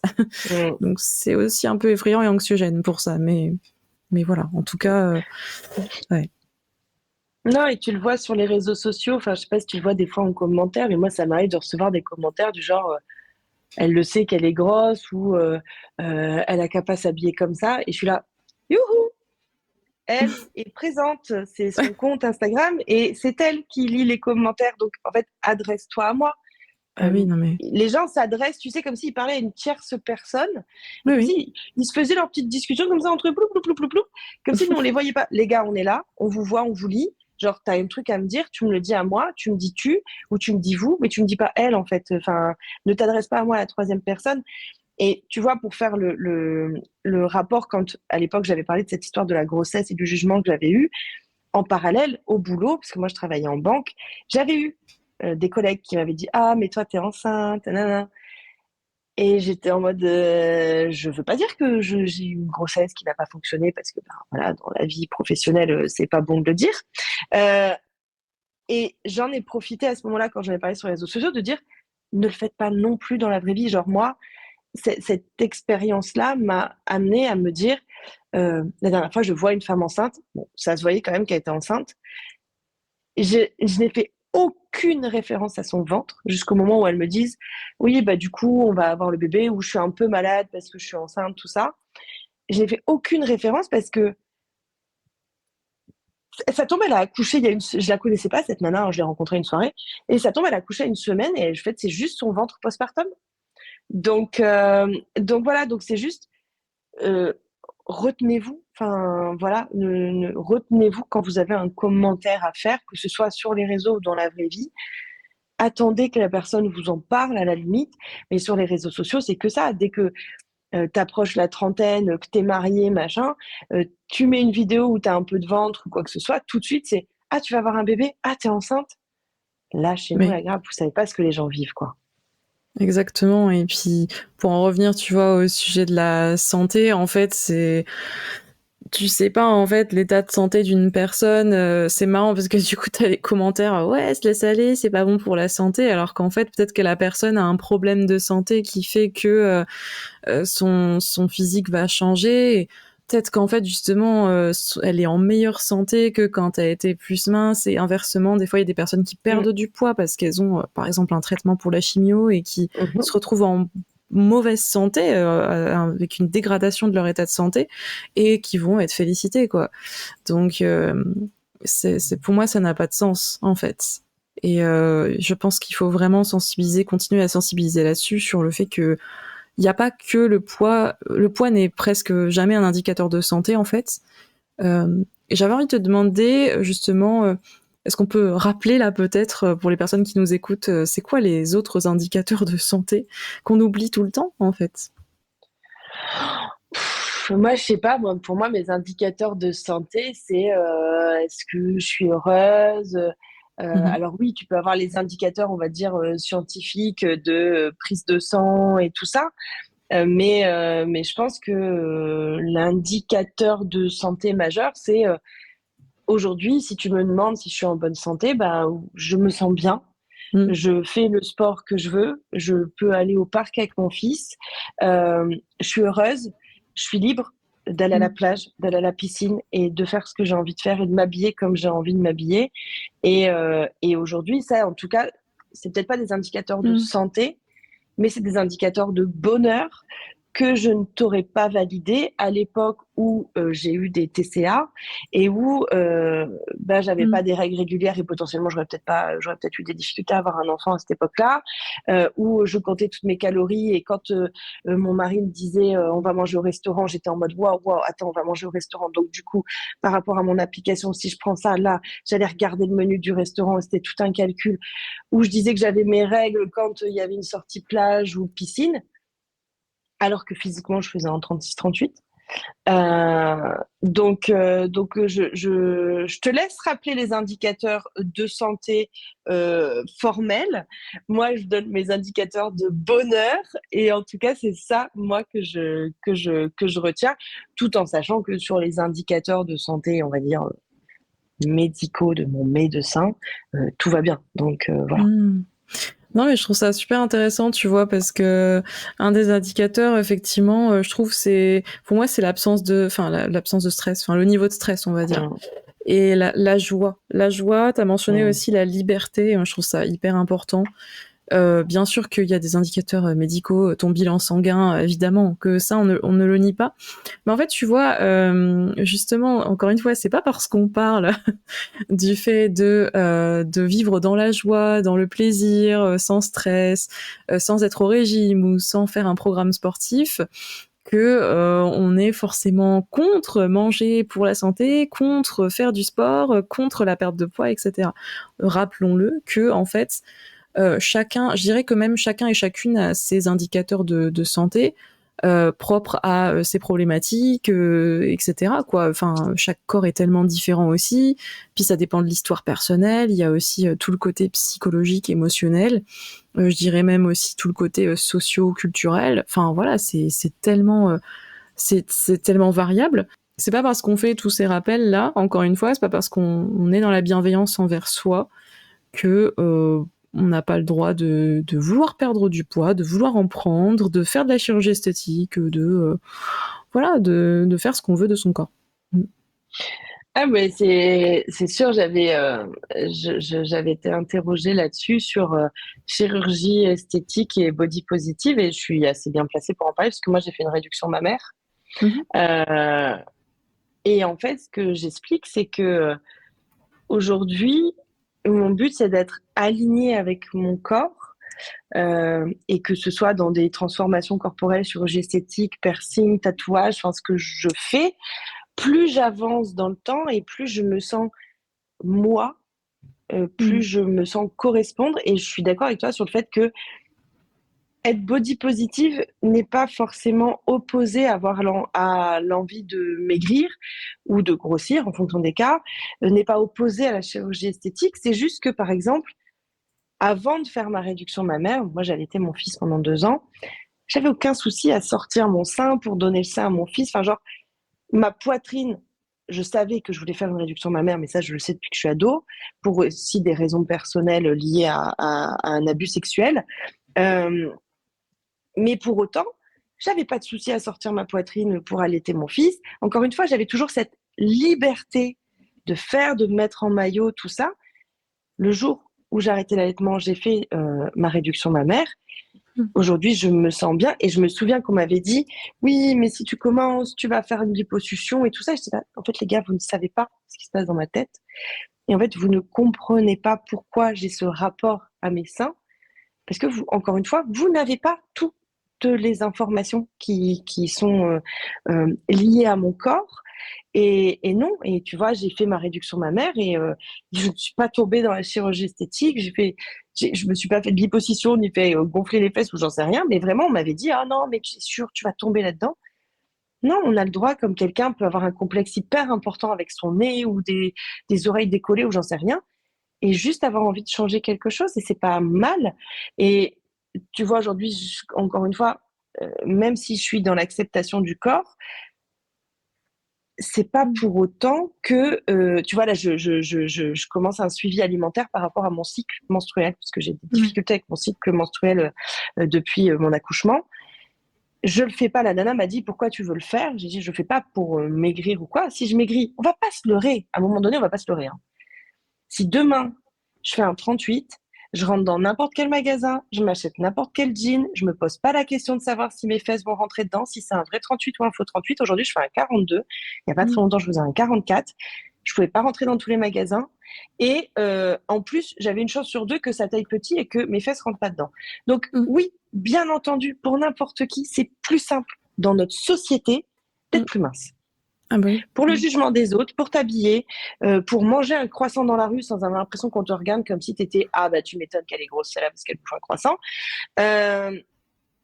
Mm. Donc c'est aussi un peu effrayant et anxiogène pour ça, mais voilà, en tout cas, ouais. Non, et tu le vois sur les réseaux sociaux, enfin, je sais pas si tu le vois des fois en commentaire, mais moi, ça m'arrive de recevoir des commentaires du genre, elle le sait qu'elle est grosse ou elle a qu'à pas s'habiller comme ça, et je suis là, youhou, elle est présente, c'est son compte Instagram et c'est elle qui lit les commentaires, donc en fait, adresse-toi à moi. Ah oui, non mais Les gens s'adressent, tu sais, comme s'ils parlaient à une tierce personne, et oui, comme oui. s'ils se faisaient leur petite discussion comme ça entre eux, plou, plou, plou, plou, plou, comme si nous, on les voyait pas. Les gars, on est là, on vous voit, on vous lit. Genre, t'as un truc à me dire, tu me le dis à moi, tu me dis tu, ou tu me dis vous, mais tu me dis pas elle, en fait. Enfin, ne t'adresse pas à moi à la troisième personne. Et tu vois, pour faire le rapport, quand à l'époque j'avais parlé de cette histoire de la grossesse et du jugement que j'avais eu, en parallèle, au boulot, parce que moi je travaillais en banque, j'avais eu des collègues qui m'avaient dit ah, mais toi t'es enceinte, nanana. Et j'étais en mode je veux pas dire que j'ai eu une grossesse qui n'a pas fonctionné parce que ben, voilà, dans la vie professionnelle, c'est pas bon de le dire. Euh, et j'en ai profité à ce moment-là, quand j'en ai parlé sur les réseaux sociaux, de dire ne le faites pas non plus dans la vraie vie. Genre, moi, cette expérience-là m'a amené à me dire, la dernière fois, je vois une femme enceinte, bon, ça se voyait quand même qu'elle était enceinte, je n'ai fait aucune référence à son ventre jusqu'au moment où elle me dise, oui, bah du coup, on va avoir le bébé, ou je suis un peu malade parce que je suis enceinte, tout ça. Je n'ai fait aucune référence parce que ça tombe, elle a accouché, je la connaissais pas, cette nana, hein, je l'ai rencontrée une soirée, et ça tombe, elle a accouché une semaine, et en fait, c'est juste son ventre postpartum. Donc voilà, donc c'est juste, euh, retenez-vous, enfin voilà, retenez-vous quand vous avez un commentaire à faire, que ce soit sur les réseaux ou dans la vraie vie. Attendez que la personne vous en parle à la limite, mais sur les réseaux sociaux, c'est que ça. Dès que tu approches la trentaine, que tu es marié, machin, tu mets une vidéo où tu as un peu de ventre ou quoi que ce soit, tout de suite, c'est ah, tu vas avoir un bébé, ah, t'es enceinte. Là, chez nous, Mais la grave, vous savez pas ce que les gens vivent, quoi. exactement. Et puis, pour en revenir, tu vois, au sujet de la santé, en fait, tu sais pas, en fait, l'état de santé d'une personne. C'est marrant parce que du coup, t'as les commentaires, ouais, se laisse aller, c'est pas bon pour la santé, alors qu'en fait, peut-être que la personne a un problème de santé qui fait que son physique va changer. Et peut-être qu'en fait, justement, elle est en meilleure santé que quand elle était plus mince. Et inversement, des fois, il y a des personnes qui Mm. perdent du poids parce qu'elles ont, par exemple, un traitement pour la chimio et qui Mhm. se retrouvent en mauvaise santé, avec une dégradation de leur état de santé, et qui vont être félicitées, quoi. Donc, pour moi, ça n'a pas de sens, en fait. Et je pense qu'il faut vraiment continuer à sensibiliser là-dessus, sur le fait que il n'y a pas que le poids. Le poids n'est presque jamais un indicateur de santé, en fait. Et j'avais envie de te demander, justement, est-ce qu'on peut rappeler là, peut-être, pour les personnes qui nous écoutent, c'est quoi les autres indicateurs de santé qu'on oublie tout le temps, en fait? Moi, je sais pas, moi, pour moi, mes indicateurs de santé, c'est est-ce que je suis heureuse? Mhm. Alors oui, tu peux avoir les indicateurs, on va dire, scientifiques de prise de sang et tout ça, mais je pense que l'indicateur de santé majeur, c'est aujourd'hui, si tu me demandes si je suis en bonne santé, bah, je me sens bien. Mm. Je fais le sport que je veux, je peux aller au parc avec mon fils, je suis heureuse, je suis libre d'aller à la Mm. plage, d'aller à la piscine et de faire ce que j'ai envie de faire et de m'habiller comme j'ai envie de m'habiller. Et aujourd'hui, ça, en tout cas, c'est peut-être pas des indicateurs de Mm. santé, mais c'est des indicateurs de bonheur que je ne t'aurais pas validé à l'époque où j'ai eu des TCA et où ben, j'avais pas Mm. des règles régulières et potentiellement j'aurais peut-être eu des difficultés à avoir un enfant à cette époque-là, où je comptais toutes mes calories et quand mon mari me disait on va manger au restaurant, j'étais en mode waouh waouh attends on va manger au restaurant, donc du coup par rapport à mon application, si je prends ça là, j'allais regarder le menu du restaurant, c'était tout un calcul, où je disais que j'avais mes règles quand il y avait une sortie plage ou piscine, alors que physiquement, je faisais en 36-38. Donc, je te laisse rappeler les indicateurs de santé formels. Moi, je donne mes indicateurs de bonheur. Et en tout cas, c'est ça, moi, que je retiens, tout en sachant que sur les indicateurs de santé, on va dire, médicaux de mon médecin, tout va bien. Donc, voilà. Mm. Non, mais je trouve ça super intéressant, tu vois, parce que un des indicateurs, effectivement, je trouve, pour moi, c'est l'absence de stress, enfin, le niveau de stress, on va dire. Mm. Et la joie. La joie, t'as mentionné Mm. aussi la liberté, je trouve ça hyper important. Bien sûr qu'il y a des indicateurs médicaux, ton bilan sanguin, évidemment, que ça, on ne le nie pas. Mais en fait, tu vois, justement, encore une fois, c'est pas parce qu'on parle du fait de vivre dans la joie, dans le plaisir, sans stress, sans être au régime ou sans faire un programme sportif, que on est forcément contre manger pour la santé, contre faire du sport, contre la perte de poids, etc. Rappelons-le que en fait, chacun, je dirais que même chacun et chacune a ses indicateurs de santé propres à ses problématiques, etc. Quoi. Enfin, chaque corps est tellement différent aussi. Puis ça dépend de l'histoire personnelle. Il y a aussi tout le côté psychologique, émotionnel. Je dirais même aussi tout le côté socio-culturel. Enfin voilà, c'est tellement c'est tellement variable. C'est pas parce qu'on fait tous ces rappels là, encore une fois, c'est pas parce qu'on est dans la bienveillance envers soi que on n'a pas le droit de vouloir perdre du poids, de vouloir en prendre, de faire de la chirurgie esthétique, voilà, de faire ce qu'on veut de son corps. Mm. Ah mais c'est sûr, j'avais été interrogée là-dessus sur chirurgie esthétique et body positive et je suis assez bien placée pour en parler parce que moi j'ai fait une réduction mammaire. Mhm. Euh, et en fait, ce que j'explique, c'est que aujourd'hui, mon but c'est d'être alignée avec mon corps et que ce soit dans des transformations corporelles, chirurgie esthétique, piercing, tatouage, enfin ce que je fais, plus j'avance dans le temps et plus je me sens moi plus Mm. je me sens correspondre. Et je suis d'accord avec toi sur le fait que être body positive n'est pas forcément opposé à l'envie de maigrir ou de grossir en fonction des cas, n'est pas opposé à la chirurgie esthétique. C'est juste que, par exemple, avant de faire ma réduction mammaire, moi j'allaitais mon fils pendant 2 ans, j'avais aucun souci à sortir mon sein pour donner le sein à mon fils. Enfin, genre, ma poitrine, je savais que je voulais faire une réduction mammaire, mais ça, je le sais depuis que je suis ado, pour aussi des raisons personnelles liées à un abus sexuel. Euh, mais pour autant, j'avais pas de souci à sortir ma poitrine pour allaiter mon fils. Encore une fois, j'avais toujours cette liberté de faire, de me mettre en maillot, tout ça. Le jour où j'ai arrêté l'allaitement, j'ai fait ma réduction mammaire. Aujourd'hui, je me sens bien et je me souviens qu'on m'avait dit oui, mais si tu commences, tu vas faire une liposuction et tout ça. Je dis en fait, les gars, vous ne savez pas ce qui se passe dans ma tête et en fait, vous ne comprenez pas pourquoi j'ai ce rapport à mes seins parce que vous, encore une fois, vous n'avez pas toutes les informations qui sont liées à mon corps. Et non, et tu vois, j'ai fait ma réduction mammaire et je ne suis pas tombée dans la chirurgie esthétique. Je me suis pas fait de liposuction ni fait gonfler les fesses ou j'en sais rien, mais vraiment, on m'avait dit, ah non, mais tu es sûr, tu vas tomber là-dedans. Non, on a le droit, comme quelqu'un peut avoir un complexe hyper important avec son nez ou des oreilles décollées ou j'en sais rien, et juste avoir envie de changer quelque chose, et c'est pas mal. Et tu vois, aujourd'hui, encore une fois, même si je suis dans l'acceptation du corps, c'est pas Mm. pour autant que, tu vois, là, je commence un suivi alimentaire par rapport à mon cycle menstruel, parce que j'ai des Ouais. difficultés avec mon cycle menstruel depuis mon accouchement. Je le fais pas. La nana m'a dit, pourquoi tu veux le faire? J'ai dit, je le fais pas pour maigrir ou quoi. Si je maigris, on va pas se leurrer. À un moment donné, on va pas se leurrer, hein. Si demain, je fais un 38, je rentre dans n'importe quel magasin, je m'achète n'importe quel jean, je me pose pas la question de savoir si mes fesses vont rentrer dedans, si c'est un vrai 38 ou un faux 38. Aujourd'hui, je fais un 42. Il y a pas très Mm. longtemps, je faisais un 44. Je pouvais pas rentrer dans tous les magasins. Et en plus, j'avais une chance sur deux que ça taille petit et que mes fesses rentrent pas dedans. Donc Mm. oui, bien entendu, pour n'importe qui, c'est plus simple dans notre société Mm. d'être plus mince Ah bah oui. pour le Mm. jugement des autres, pour t'habiller, pour manger un croissant dans la rue sans avoir l'impression qu'on te regarde comme si tu étais ah bah tu m'étonnes qu'elle est grosse celle-là parce qu'elle bouffe un croissant. Euh,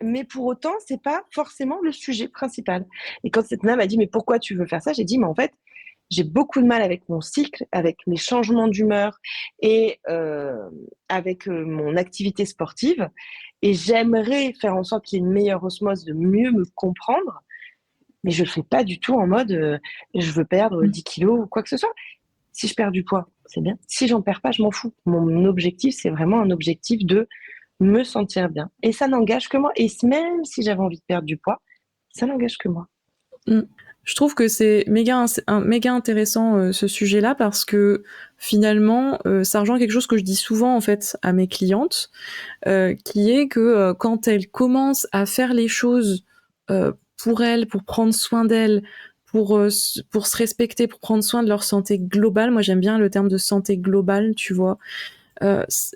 mais pour autant, c'est pas forcément le sujet principal. Et quand cette nana m'a dit mais pourquoi tu veux faire ça, j'ai dit mais en fait j'ai beaucoup de mal avec mon cycle, avec mes changements d'humeur et avec mon activité sportive. Et j'aimerais faire en sorte qu'il y ait une meilleure osmose, de mieux me comprendre, mais je le fais pas du tout en mode je veux perdre Mm. 10 kilos ou quoi que ce soit. Si je perds du poids, c'est bien. Si j'en perds pas, je m'en fous. Mon objectif, c'est vraiment un objectif de me sentir bien. Et ça n'engage que moi. Et même si j'avais envie de perdre du poids, ça n'engage que moi. Mm. Je trouve que c'est méga intéressant ce sujet-là parce que finalement, ça rejoint quelque chose que je dis souvent en fait à mes clientes, qui est que quand elles commencent à faire les choses pour elles, pour prendre soin d'elles, pour se respecter, pour prendre soin de leur santé globale, moi j'aime bien le terme de santé globale, tu vois,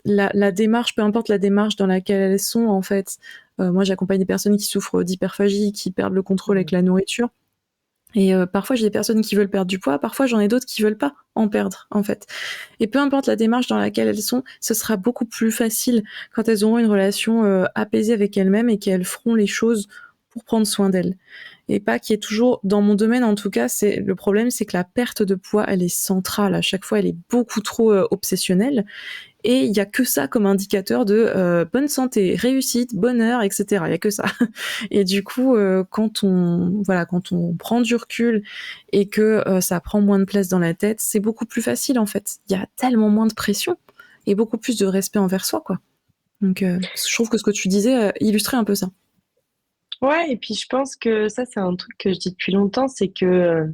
la démarche, peu importe la démarche dans laquelle elles sont en fait, moi j'accompagne des personnes qui souffrent d'hyperphagie, qui perdent le contrôle avec la nourriture. Et parfois j'ai des personnes qui veulent perdre du poids, parfois j'en ai d'autres qui veulent pas en perdre en fait. Et peu importe la démarche dans laquelle elles sont, ce sera beaucoup plus facile quand elles auront une relation apaisée avec elles-mêmes et qu'elles feront les choses pour prendre soin d'elles. Et pas qu'il y ait toujours, dans mon domaine en tout cas, c'est le problème, c'est que la perte de poids, elle est centrale. À chaque fois, elle est beaucoup trop obsessionnelle. Et il y a que ça comme indicateur de bonne santé, réussite, bonheur, etc. Il y a que ça. Et du coup, quand on prend du recul et que ça prend moins de place dans la tête, c'est beaucoup plus facile en fait. Il y a tellement moins de pression et beaucoup plus de respect envers soi, quoi. Donc, je trouve que ce que tu disais illustrait un peu ça. Ouais, et puis je pense que ça, c'est un truc que je dis depuis longtemps, c'est que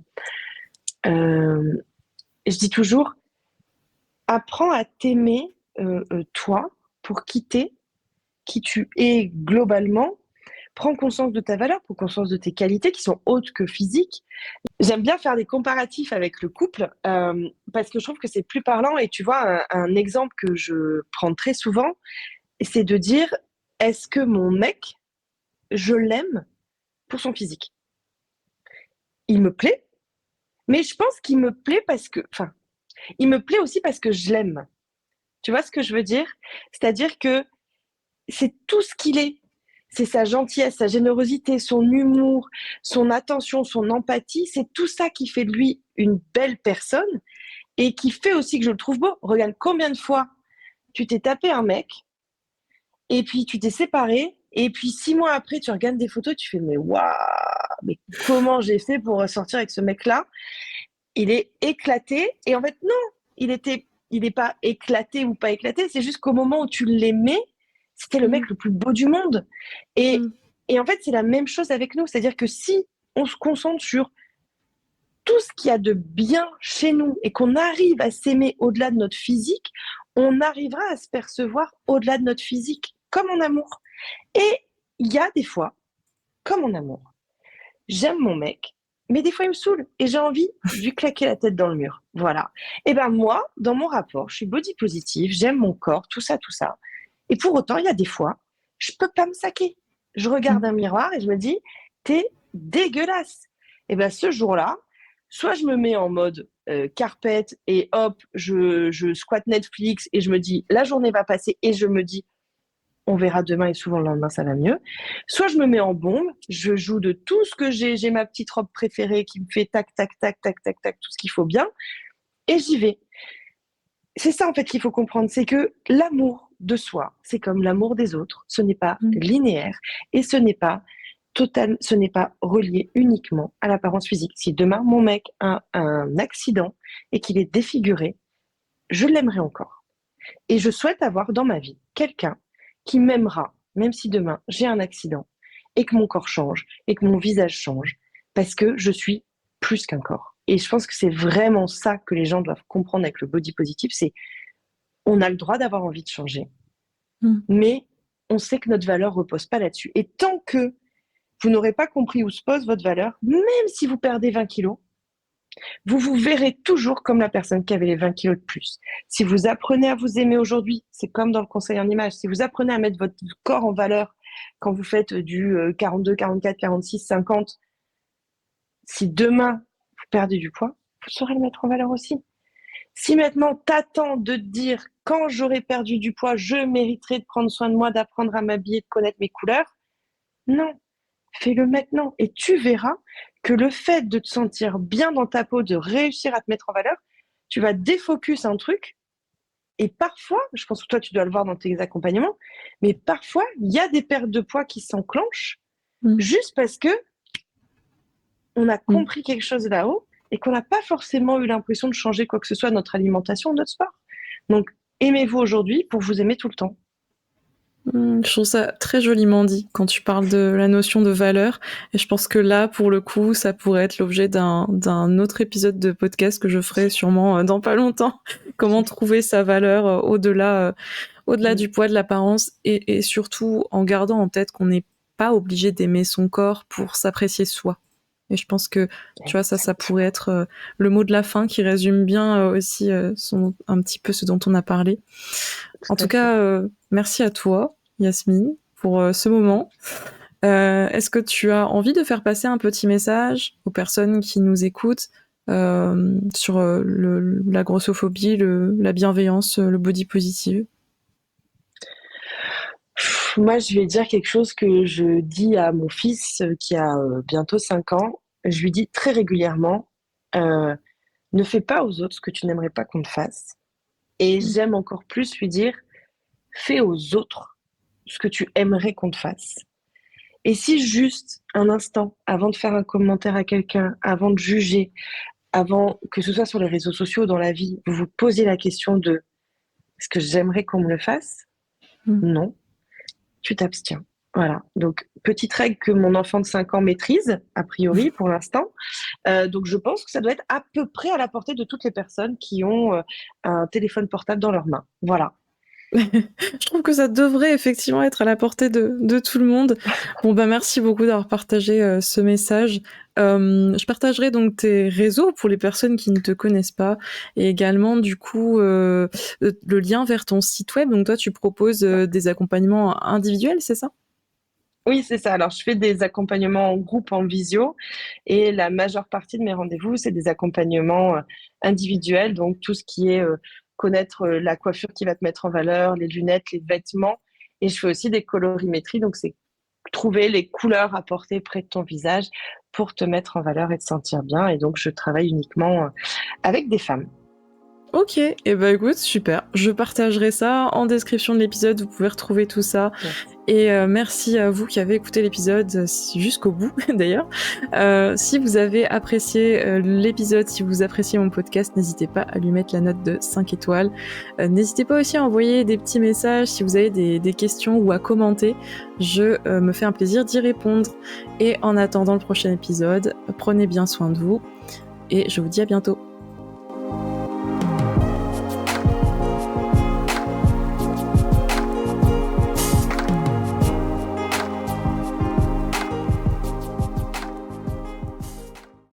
euh, je dis toujours, apprends à t'aimer toi pour quitter qui tu es globalement. Prends conscience de ta valeur, prends conscience de tes qualités qui sont autres que physiques. J'aime bien faire des comparatifs avec le couple parce que je trouve que c'est plus parlant. Et tu vois, un exemple que je prends très souvent, c'est de dire, est-ce que mon mec, je l'aime pour son physique? Il me plaît, mais je pense qu'il me plaît parce que, enfin, il me plaît aussi parce que je l'aime. Tu vois ce que je veux dire? C'est-à-dire que c'est tout ce qu'il est. C'est sa gentillesse, sa générosité, son humour, son attention, son empathie. C'est tout ça qui fait de lui une belle personne et qui fait aussi que je le trouve beau. Regarde combien de fois tu t'es tapé un mec et puis tu t'es séparé et puis 6 mois après tu regardes des photos, tu fais mais waouh, mais comment j'ai fait pour sortir avec ce mec-là? Il est éclaté et en fait non, il n'est pas éclaté ou pas éclaté, c'est juste qu'au moment où tu l'aimais, c'était le Mm. mec le plus beau du monde. Et, Mm. et en fait, c'est la même chose avec nous. C'est-à-dire que si on se concentre sur tout ce qu'il y a de bien chez nous et qu'on arrive à s'aimer au-delà de notre physique, on arrivera à se percevoir au-delà de notre physique, comme en amour. Et il y a des fois, comme en amour, j'aime mon mec, mais des fois il me saoule et j'ai envie de lui claquer la tête dans le mur. Voilà. Et ben moi, dans mon rapport, je suis body positive, j'aime mon corps, tout ça, tout ça. Et pour autant, il y a des fois, je peux pas me saquer. Je regarde Mm. un miroir et je me dis, t'es dégueulasse. Et ben ce jour-là, soit je me mets en mode carpette et hop, je squatte Netflix et je me dis, la journée va passer et je me dis, on verra demain et souvent le lendemain ça va mieux. Soit je me mets en bombe, je joue de tout ce que j'ai ma petite robe préférée qui me fait tac, tac, tac, tac, tac, tac, tout ce qu'il faut bien, et j'y vais. C'est ça en fait qu'il faut comprendre, c'est que l'amour de soi, c'est comme l'amour des autres, ce n'est pas Mm. linéaire et ce n'est pas total, ce n'est pas relié uniquement à l'apparence physique. Si demain mon mec a un accident et qu'il est défiguré, je l'aimerai encore. Et je souhaite avoir dans ma vie quelqu'un qui m'aimera, même si demain j'ai un accident et que mon corps change et que mon visage change, parce que je suis plus qu'un corps. Et je pense que c'est vraiment ça que les gens doivent comprendre avec le body positive, c'est on a le droit d'avoir envie de changer, Mm. mais on sait que notre valeur repose pas là-dessus. Et tant que vous n'aurez pas compris où se pose votre valeur, même si vous perdez 20 kilos, vous vous verrez toujours comme la personne qui avait les 20 kilos de plus. Si vous apprenez à vous aimer aujourd'hui, c'est comme dans le conseil en image, si vous apprenez à mettre votre corps en valeur quand vous faites du 42, 44, 46, 50, si demain vous perdez du poids, vous saurez le mettre en valeur aussi. Si maintenant t'attends de te dire quand j'aurai perdu du poids, je mériterai de prendre soin de moi, d'apprendre à m'habiller, de connaître mes couleurs, non, fais-le maintenant et tu verras que le fait de te sentir bien dans ta peau, de réussir à te mettre en valeur, tu vas défocus un truc. Et parfois, je pense que toi, tu dois le voir dans tes accompagnements, mais parfois, il y a des pertes de poids qui s'enclenchent Mm. juste parce que on a Mm. compris quelque chose là-haut et qu'on n'a pas forcément eu l'impression de changer quoi que ce soit de notre alimentation, de notre sport. Donc, aimez-vous aujourd'hui pour vous aimer tout le temps. Je trouve ça très joliment dit quand tu parles de la notion de valeur. Et je pense que là, pour le coup, ça pourrait être l'objet d'un autre épisode de podcast que je ferai sûrement dans pas longtemps. Comment trouver sa valeur au-delà du poids de l'apparence et surtout en gardant en tête qu'on n'est pas obligé d'aimer son corps pour s'apprécier soi. Et je pense que, tu vois, ça pourrait être le mot de la fin qui résume bien aussi un petit peu ce dont on a parlé. En tout cas, merci à toi, Yasmine, pour ce moment. Est-ce que tu as envie de faire passer un petit message aux personnes qui nous écoutent sur la grossophobie, la bienveillance, le body positive? Moi, je vais dire quelque chose que je dis à mon fils qui a bientôt 5 ans. Je lui dis très régulièrement, euh, ne fais pas aux autres ce que tu n'aimerais pas qu'on te fasse. Et j'aime encore plus lui dire, fais aux autres ce que tu aimerais qu'on te fasse. Et si juste un instant, avant de faire un commentaire à quelqu'un, avant de juger, avant que ce soit sur les réseaux sociaux ou dans la vie, vous vous posez la question de, est-ce que j'aimerais qu'on me le fasse? Non, tu t'abstiens. Voilà. Donc, petite règle que mon enfant de 5 ans maîtrise, a priori, pour l'instant. Donc, je pense que ça doit être à peu près à la portée de toutes les personnes qui ont un téléphone portable dans leurs mains. Voilà. Je trouve que ça devrait effectivement être à la portée de tout le monde. Bon, bah, merci beaucoup d'avoir partagé ce message. Je partagerai donc tes réseaux pour les personnes qui ne te connaissent pas et également, du coup, le lien vers ton site web. Donc, toi, tu proposes des accompagnements individuels, c'est ça? Oui, c'est ça. Alors, je fais des accompagnements en groupe, en visio, et la majeure partie de mes rendez-vous, c'est des accompagnements individuels, donc tout ce qui est connaître la coiffure qui va te mettre en valeur, les lunettes, les vêtements, et je fais aussi des colorimétries, donc c'est trouver les couleurs à porter près de ton visage pour te mettre en valeur et te sentir bien, et donc je travaille uniquement avec des femmes. Ok, et bah écoute, super. Je partagerai ça en description de l'épisode, vous pouvez retrouver tout ça. Merci. Et merci à vous qui avez écouté l'épisode jusqu'au bout d'ailleurs. Si vous avez apprécié l'épisode, si vous appréciez mon podcast, n'hésitez pas à lui mettre la note de 5 étoiles. N'hésitez pas aussi à envoyer des petits messages si vous avez des questions ou à commenter. Je me fais un plaisir d'y répondre. Et en attendant le prochain épisode, prenez bien soin de vous et je vous dis à bientôt.